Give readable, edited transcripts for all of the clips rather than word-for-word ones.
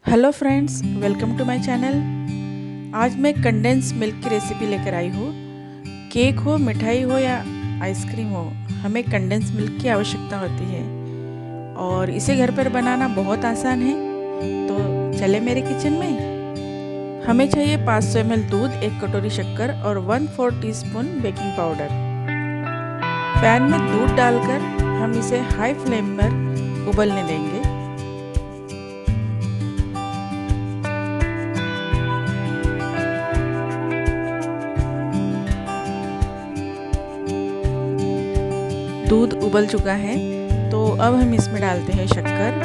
Hello friends, welcome to my channel. आज मैं condense milk की रेसिपी लेकर आई हूँ। केक हो, मिठाई हो या आइसक्रीम हो, हमें कंडेंस मिल्क की आवश्यकता होती है और इसे घर पर बनाना बहुत आसान है। तो चले मेरे किचन में। हमें चाहिए 500 ml दूध, 1 कटोरी शक्कर और 1/4 टीस्पून बेकिंग पाउडर। पैन में दूध डालकर हम इसे हाई फ्लेम पर उबलने देंगे। दूध उबल चुका है तो अब हम इसमें डालते हैं शक्कर।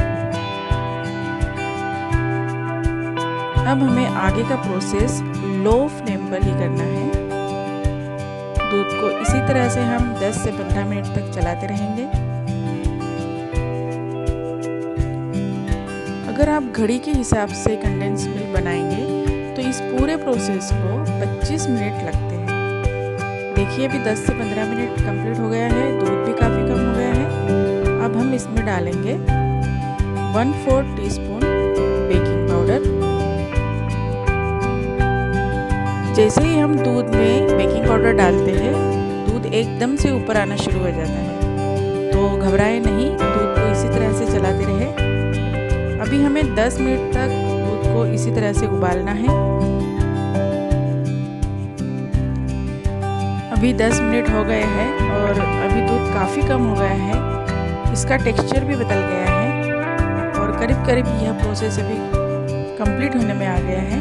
अब हमें आगे का प्रोसेस लो फ्लेम पर ही करना है। दूध को इसी तरह से हम 10 से 15 मिनट तक चलाते रहेंगे। अगर आप घड़ी के हिसाब से कंडेंस मिल्क बनाएंगे तो इस पूरे प्रोसेस को 25 मिनट लगते हैं। देखिए अभी 10 से 15 मिनट कंप्लीट हो गया है, दूध भी काफ़ी कम हो गया है। अब हम इसमें डालेंगे 1/4 टीस्पून बेकिंग पाउडर। जैसे ही हम दूध में बेकिंग पाउडर डालते हैं, दूध एकदम से ऊपर आना शुरू हो जाता है, तो घबराए नहीं, दूध को इसी तरह से चलाते रहे। अभी हमें 10 मिनट तक दूध को इसी तरह से उबालना है। अभी 10 मिनट हो गए हैं और अभी दूध काफ़ी कम हो गया है, इसका टेक्सचर भी बदल गया है और करीब करीब यह प्रोसेस अभी कंप्लीट होने में आ गया है।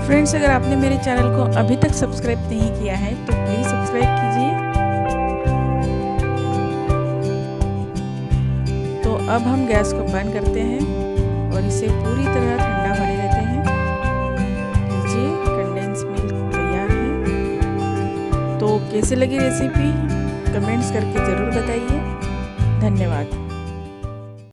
फ्रेंड्स, अगर आपने मेरे चैनल को अभी तक सब्सक्राइब नहीं किया है तो प्लीज़ सब्सक्राइब कीजिए। तो अब हम गैस को बंद करते हैं और इसे पूरी तरह ठंडा होने देते हैं। लीजिए, कंडेंस मिल्क तैयार है। तो कैसे लगी रेसिपी कमेंट्स करके ज़रूर बताइए। धन्यवाद।